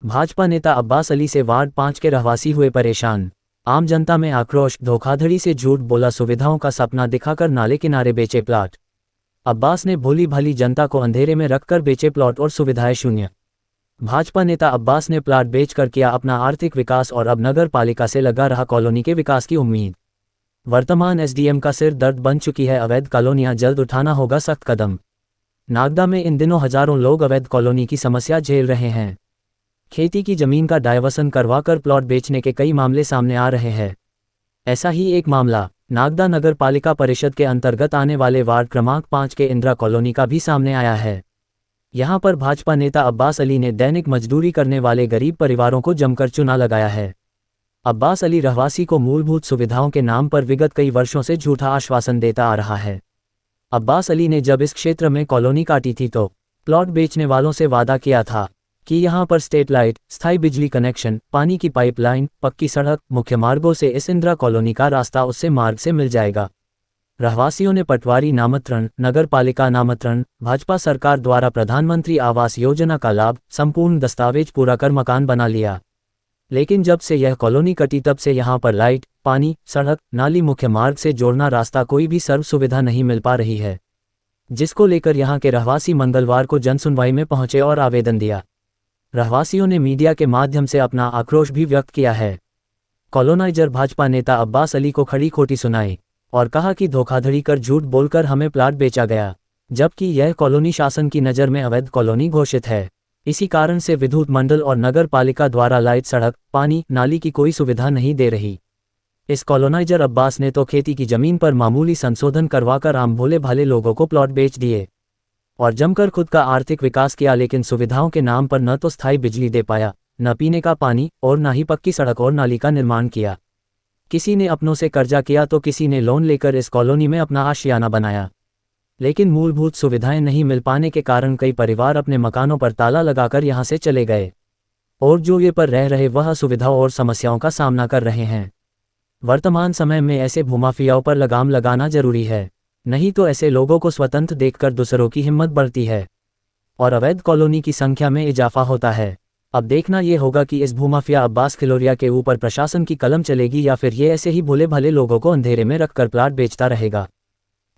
भाजपा नेता अब्बास अली से वार्ड 5 के रहवासी हुए परेशान। आम जनता में आक्रोश, धोखाधड़ी से झूठ बोला, सुविधाओं का सपना दिखाकर नाले किनारे बेचे प्लॉट। अब्बास ने भोली भाली जनता को अंधेरे में रखकर बेचे प्लॉट और सुविधाएं शून्य। भाजपा नेता अब्बास ने प्लॉट बेचकर किया अपना आर्थिक विकास और अब नगर पालिका से लगा रहा कॉलोनी के विकास की उम्मीद। वर्तमान एसडीएम का सिर दर्द बन चुकी है अवैध कॉलोनियां, जल्द उठाना होगा सख्त कदम। नागदा में इन दिनों हजारों लोग अवैध कॉलोनी की समस्या झेल रहे हैं। खेती की जमीन का डायवर्सन करवाकर प्लॉट बेचने के कई मामले सामने आ रहे हैं। ऐसा ही एक मामला नागदा नगर पालिका परिषद के अंतर्गत आने वाले वार्ड क्रमांक 5 के इंदिरा कॉलोनी का भी सामने आया है। यहां पर भाजपा नेता अब्बास अली ने दैनिक मजदूरी करने वाले गरीब परिवारों को जमकर चुना लगाया है। अब्बास अली रहवासी को मूलभूत सुविधाओं के नाम पर विगत कई वर्षों से झूठा आश्वासन देता आ रहा है। अब्बास अली ने जब इस क्षेत्र में कॉलोनी काटी थी तो प्लॉट बेचने वालों से वादा किया था कि यहां पर स्ट्रीट लाइट, स्थायी बिजली कनेक्शन, पानी की पाइपलाइन, पक्की सड़क, मुख्य मार्गों से इस इंदिरा कॉलोनी का रास्ता उससे मार्ग से मिल जाएगा। रहवासियों ने पटवारी नामंत्रण, नगर पालिका नामंत्रण, भाजपा सरकार द्वारा प्रधानमंत्री आवास योजना का लाभ, संपूर्ण दस्तावेज पूरा कर मकान बना लिया। लेकिन जब से यह कॉलोनी कटी तब से यहां पर लाइट, पानी, सड़क, नाली, मुख्य मार्ग से जोड़ना रास्ता, कोई भी सर्व सुविधा नहीं मिल पा रही है, जिसको लेकर यहां के रहवासी मंगलवार को जनसुनवाई में पहुंचे और आवेदन दिया। रहवासियों ने मीडिया के माध्यम से अपना आक्रोश भी व्यक्त किया है। कॉलोनाइजर भाजपा नेता अब्बास अली को खड़ी खोटी सुनाई और कहा कि धोखाधड़ी कर, झूठ बोलकर हमें प्लाट बेचा गया, जबकि यह कॉलोनी शासन की नज़र में अवैध कॉलोनी घोषित है। इसी कारण से विद्युत मंडल और नगर पालिका द्वारा लाइट, सड़क, पानी, नाली की कोई सुविधा नहीं दे रही। इस कॉलोनाइजर अब्बास ने तो खेती की जमीन पर मामूली संशोधन करवाकर आम भोले भाले लोगों को प्लॉट बेच दिए और जमकर खुद का आर्थिक विकास किया, लेकिन सुविधाओं के नाम पर न तो स्थायी बिजली दे पाया, न पीने का पानी और न ही पक्की सड़क और नाली का निर्माण किया। किसी ने अपनों से कर्जा किया तो किसी ने लोन लेकर इस कॉलोनी में अपना आशियाना बनाया, लेकिन मूलभूत सुविधाएं नहीं मिल पाने के कारण कई परिवार अपने मकानों पर ताला लगाकर यहां से चले गए और जो ये पर रह रहे वह सुविधाओं और समस्याओं का सामना कर रहे हैं। वर्तमान समय में ऐसे भूमाफियाओं पर लगाम लगाना जरूरी है, नहीं तो ऐसे लोगों को स्वतंत्र देखकर दूसरों की हिम्मत बढ़ती है और अवैध कॉलोनी की संख्या में इजाफा होता है। अब देखना ये होगा कि इस भूमाफिया अब्बास खिलोरिया के ऊपर प्रशासन की कलम चलेगी या फिर ये ऐसे ही भोले भले लोगों को अंधेरे में रखकर प्लाट बेचता रहेगा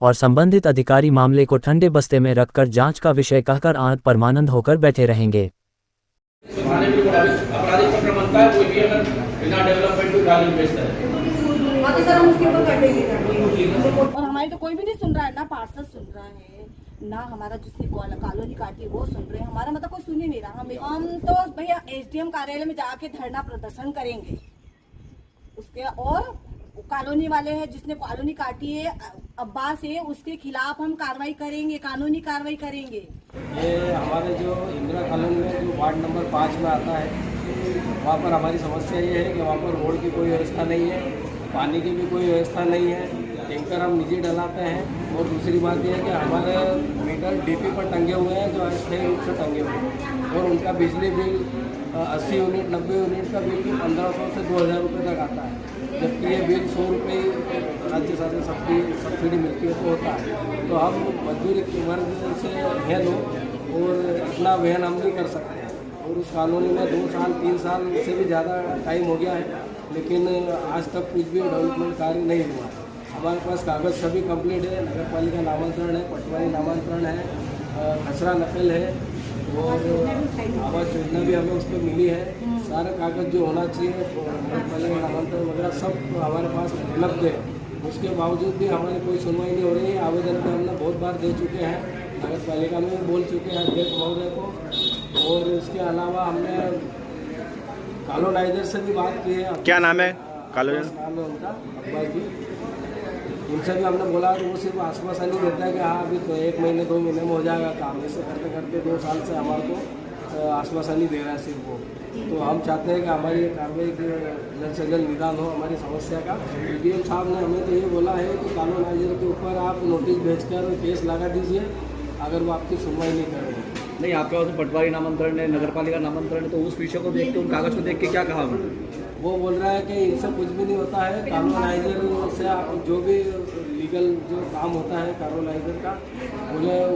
और संबंधित अधिकारी मामले को ठंडे बस्ते में रखकर जांच का विषय कहकर आंत परमानंद होकर बैठे रहेंगे। और हमारी तो कोई भी नहीं सुन रहा है, ना पार्षद सुन रहा है, ना हमारा जिसने कॉलोनी काटी वो सुन रहे हैं, हमारा मतलब कोई सुन ही नहीं रहा। हम तो भैया एसडीएम कार्यालय में जाके धरना प्रदर्शन करेंगे उसके, और कॉलोनी वाले हैं जिसने कॉलोनी काटी है अब्बास है, उसके खिलाफ हम कार्रवाई करेंगे, कानूनी कार्रवाई करेंगे। ये हमारे जो इंदिरा कॉलोनी में जो वार्ड नंबर 5 में आता है, वहाँ पर हमारी समस्या ये है कि वहाँ पर रोड की कोई व्यवस्था नहीं है, पानी की भी कोई व्यवस्था नहीं है, टैंकर हम निजी डलाते हैं। और दूसरी बात यह है कि हमारे मीटर डीपी पर टंगे हुए हैं जो अस्थायी रूप से टंगे हुए हैं, और उनका बिजली बिल 80 यूनिट 90 यूनिट का बिल भी 1500 से 2000 रुपये तक आता है, जबकि ये बिल 100 रुपये राज्य सरकार सबकी सब्सिडी मिलती है तो होता है। तो हम मजदूरी वर्ग से हैं लोग और इतना वहन हम नहीं कर सकते, और उस कॉलोनी में 2 साल 3 साल से भी ज़्यादा टाइम हो गया है, लेकिन आज तक कुछ भी डेवलपमेंट कार्य नहीं हुआ। हमारे पास कागज़ सभी कंप्लीट है, नगर पालिका नामांतरण है, पटवारी नामांतरण है, खसरा नकल है और आवास योजना भी हमें उस पर मिली है। सारे कागज़ जो होना चाहिए नगर पालिका नामांतरण वगैरह सब हमारे पास उपलब्ध है। उसके बावजूद भी हमारी कोई सुनवाई नहीं हो रही है। आवेदन भी हमने बहुत बार दे चुके हैं, नगर पालिका में भी बोल चुके हैं अध्यक्ष महोदय को, और इसके अलावा हमने कॉलोनाइजर से भी बात की है। क्या नाम है कॉलोनाइजर? नाम है उनका अब्बास जी। उनसे भी हमने बोला तो वो सिर्फ आश्वासन नहीं देता है कि हाँ अभी तो 1 महीने 2 महीने में हो जाएगा काम। ऐसे करते करते 2 साल से हमारे को आश्वासन नहीं दे रहा है सिर्फ वो। तो हम चाहते हैं कि हमारी कार्रवाई जल्द से जल्द निदान हो हमारी समस्या का। डीएम साहब ने हमें तो ये बोला है कि कॉलोनाइजर के ऊपर आप नोटिस भेजकर केस लगा दीजिए अगर वो आपकी सुनवाई नहीं करेंगे। नहीं, आपके पास पटवारी नामांतरण है, नगर पालिका नामांतरण है, तो उस विषय को देख के, उन कागज़ को देख के क्या कहा उन्होंने? वो बोल रहा है कि इनसे कुछ भी नहीं होता है, कॉलोनाइजर से जो भी लीगल जो काम होता है कॉलोनाइजर का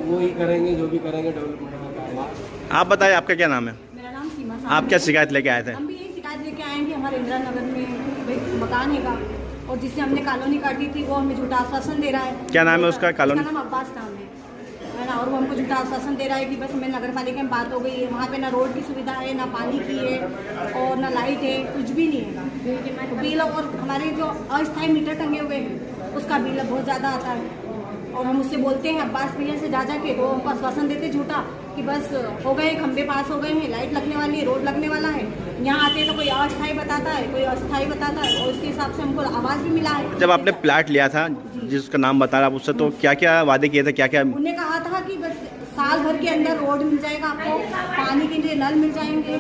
वो ही करेंगे, जो भी करेंगे डेवलपमेंट का काम। आप बताइए आपका क्या नाम है? मेरा नाम सीमा आप क्या शिकायत लेके आए थे? हम भी यही शिकायत लेके आए हैं कि हमारे इंदिरा नगर में भाई मकान हैगा और जिससे हमने कॉलोनी काटी थी वो हमें झूठा आश्वासन दे रहा है। क्या नाम है उसका कॉलोनी? उसका नाम अब्बास नाम है ना। और वो हमको झूठा आश्वासन दे रहा है कि बस हमें नगर पालिका में बात हो गई है, वहाँ पे ना रोड की सुविधा है, ना पानी की है और ना लाइट है, कुछ भी नहीं है। बिल और हमारे जो अस्थायी मीटर टंगे हुए हैं उसका बिल बहुत ज़्यादा आता है। और हम उससे बोलते हैं अब्बास भैया से जा के, तो हमको आश्वासन देते झूठा कि बस हो गए, खंबे पास हो गए हैं, लाइट लगने वाली है, रोड लगने वाला है। यहाँ आते हैं तो कोई अस्थायी बताता है, कोई अस्थायी बताता है और उसके हिसाब से हमको आवाज़ भी मिला है। जब आपने प्लाट लिया था जिसका नाम बता रहा आप उससे, तो क्या क्या वादे किए थे, क्या क्या? उन्होंने कहा था कि बस साल भर के अंदर रोड मिल जाएगा आपको, पानी के लिए नल मिल जाएंगे,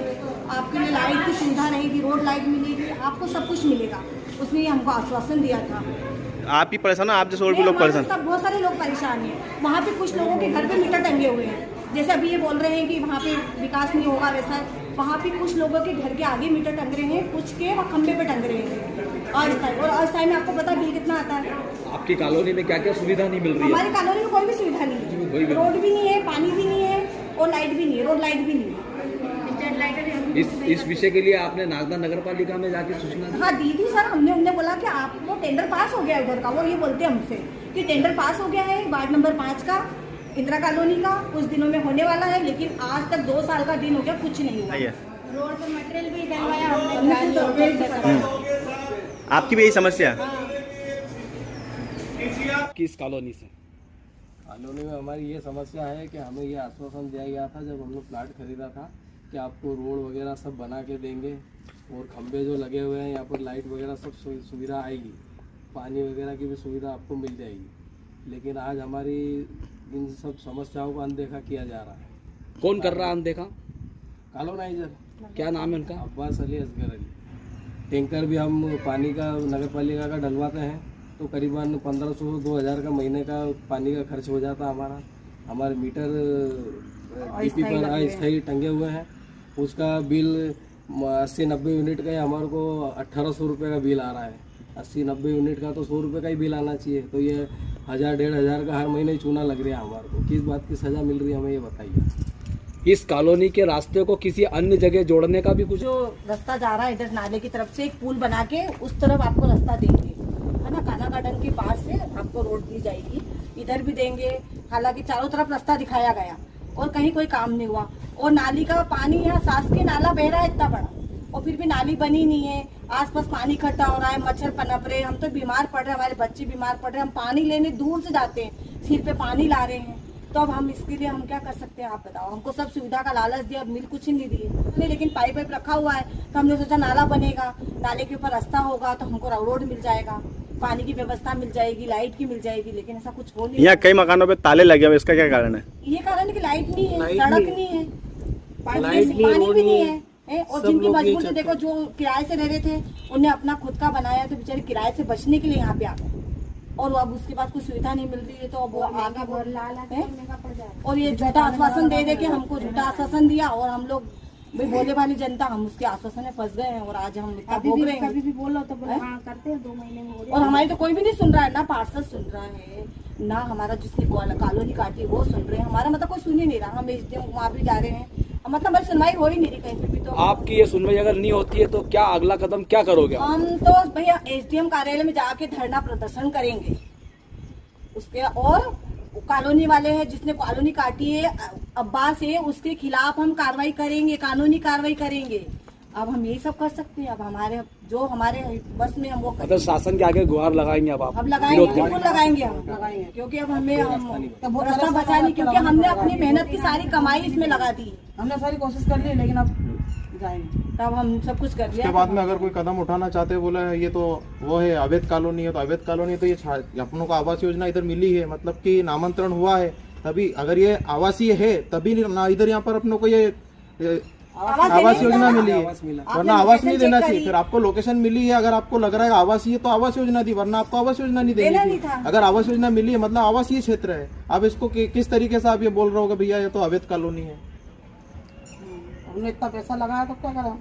आपके लिए लाइट की सुविधा रहेगी, रोड लाइट मिलेगी, आपको सब कुछ मिलेगा। उसने हमको आश्वासन दिया था। आप ही परेशान हो, आप जैसे और भी लोग परेशान? सब बहुत सारे लोग परेशान हैं। वहाँ पे कुछ लोगों के घर पे मीटर टंगे हुए हैं, जैसे अभी ये बोल रहे हैं कि वहाँ पे विकास नहीं होगा, वैसा वहाँ पे कुछ लोगों के घर के आगे मीटर टंग रहे हैं, कुछ के खंबे पे टंग रहे हैं अस्थायी। और अस्थायी में आपको पता है बिल कितना आता है। आपकी कॉलोनी में क्या क्या सुविधा नहीं मिल रही है? हमारी कॉलोनी में कोई भी सुविधा नहीं है, रोड भी नहीं है, पानी भी नहीं है और लाइट भी नहीं है, रोड लाइट भी नहीं है। इस विषय के लिए आपने नागदा नगर पालिका में जाके सूचना दी? हाँ दी थी सर, हमने उनने बोला कि आपको टेंडर पास हो गया है उधर का। वो ये बोलते हैं हमसे कि टेंडर पास हो गया है वार्ड नंबर 5 का, इंदिरा कॉलोनी का, कुछ दिनों में होने वाला है, लेकिन आज तक 2 साल का दिन हो गया, कुछ नहीं हुआ। रोड पर मटेरियल भी डलवाया हमने। आपकी भी यही समस्या है? किस कॉलोनी से? कॉलोनी में हमारी ये समस्या है कि हमें ये आश्वासन दिया गया था जब हम लोग प्लाट खरीदा था कि आपको रोड वगैरह सब बना के देंगे और खंबे जो लगे हुए हैं यहाँ पर लाइट वगैरह सब सुविधा आएगी, पानी वगैरह की भी सुविधा आपको मिल जाएगी। लेकिन आज हमारी इन सब समस्याओं को अनदेखा किया जा रहा है। कौन कर रहा है अनदेखा? कॉलोनाइजर, क्या नाम है उनका? अब्बास अली असगर अली। टैंकर भी हम पानी का नगर पालिका का डलवाते हैं तो करीबन 1500-2000 का महीने का पानी का खर्च हो जाता हमारा। हमारे मीटर डीपी पर अस्थायी टंगे हुए हैं, उसका बिल 80-90 यूनिट का ही हमारे को 1800 रुपये का बिल आ रहा है। 80-90 यूनिट का तो 100 रुपये का ही बिल आना चाहिए, तो ये 1000-1500 का हर महीने ही चूना लग रहा है हमारे को। किस बात की सज़ा मिल रही है हमें ये बताइए। इस कॉलोनी के रास्ते को किसी अन्य जगह जोड़ने का भी कुछ? जो रास्ता जा रहा है इधर नाले की तरफ से एक पुल बना के उस तरफ आपको रास्ता देंगे, है ना। काना गार्डन के पास से आपको रोड दी जाएगी, इधर भी देंगे। हालांकि चारों तरफ रास्ता दिखाया गया और कहीं कोई काम नहीं हुआ। और नाली का पानी यहाँ शासकीय नाला बह रहा है इतना बड़ा और फिर भी नाली बनी नहीं है। आसपास पानी इकट्ठा हो रहा है, मच्छर पनप रहे, हम तो बीमार पड़ रहे हैं, हमारे बच्चे बीमार पड़ रहे हैं। हम पानी लेने दूर से जाते हैं, सिर पे पानी ला रहे हैं, तो अब हम इसके लिए हम क्या कर सकते हैं आप बताओ। हमको सब सुविधा का लालच दिया, अब मिल कुछ नहीं दिए नहीं, लेकिन पाइप रखा हुआ है तो हमने सोचा नाला बनेगा, नाले के ऊपर रास्ता होगा तो हमको रोड मिल जाएगा, पानी की व्यवस्था मिल जाएगी, लाइट की मिल जाएगी, लेकिन ऐसा कुछ हो नहीं। यहाँ कई मकानों पे ताले लगे हुए, इसका क्या कारण है? ये कारण है कि लाइट नहीं है, लाइट सड़क नहीं नहीं है, लाइट पानी नहीं, भी नहीं है। और सब जिनकी लोग ये मजबूरी देखो, जो किराए से रह रहे थे उन्हें अपना खुद का बनाया तो बेचारे किराए से बचने के लिए यहाँ पे आ गए और अब उसके बाद कोई सुविधा नहीं मिल रही है तो अब वो आगे और ये झूठा आश्वासन दे दे के हमको झूठा आश्वासन दिया और हम लोग भाई भोले वाली जनता हम उसके आश्वासन में फंस गए हैं और आज हम इतना भोग रहे हैं। कभी भी बोलो तो हाँ करते हैं, 2 महीने में। और हमारी तो कोई भी नहीं सुन रहा है, ना पार्षद सुन रहा है, ना हमारा जिसने कॉलोनी काटी वो सुन रहे हैं। हमारा मतलब कोई सुन ही नहीं रहा। हम एसडीएम वहाँ भी जा रहे हैं, मतलब हमारी सुनवाई हो ही नहीं रही कहीं पे भी। तो आपकी ये सुनवाई अगर नहीं होती है तो क्या अगला कदम क्या करोगे? हम तो भैया एसडीएम कार्यालय में जाके धरना प्रदर्शन करेंगे उसके। और कॉलोनी वाले हैं जिसने कॉलोनी काटी है अब्बास है, उसके खिलाफ हम कार्रवाई करेंगे, कानूनी कार्रवाई करेंगे। अब हम यही सब कर सकते हैं। अब हमारे जो हमारे बस में हम वो मतलब शासन के आगे गुहार लगाएंगे अब आप? अब लगाएंगे, बिल्कुल लगाएंगे, हम लगाएंगे, क्योंकि अब हमें हम रास्ता बचा नहीं, क्योंकि हमने अपनी मेहनत की सारी कमाई इसमें लगा दी। हमने सारी कोशिश कर ली, लेकिन अब जाएंगे तब हम सब कुछ कर लिया। उसके बाद में अगर कोई कदम उठाना चाहते बोला है ये तो वो है अवैध कॉलोनी है, तो अवैध कॉलोनी तो ये अपनों को आवास योजना इधर मिली है, मतलब कि नामांतरण हुआ है तभी। अगर ये आवासीय है तभी ना इधर यहाँ पर अपनों को ये आवास योजना मिली है, वरना आवास नहीं देना चाहिए। फिर आपको लोकेशन मिली है, अगर आपको लग रहा है आवासीय तो आवास योजना दी, वरना आपको आवास योजना नहीं देनी थी। अगर आवास योजना मिली है मतलब आवासीय क्षेत्र है। आप इसको किस तरीके से आप ये बोल रहे हो कि भैया ये तो अवैध कॉलोनी है? हमने इतना पैसा लगाया तो क्या करें।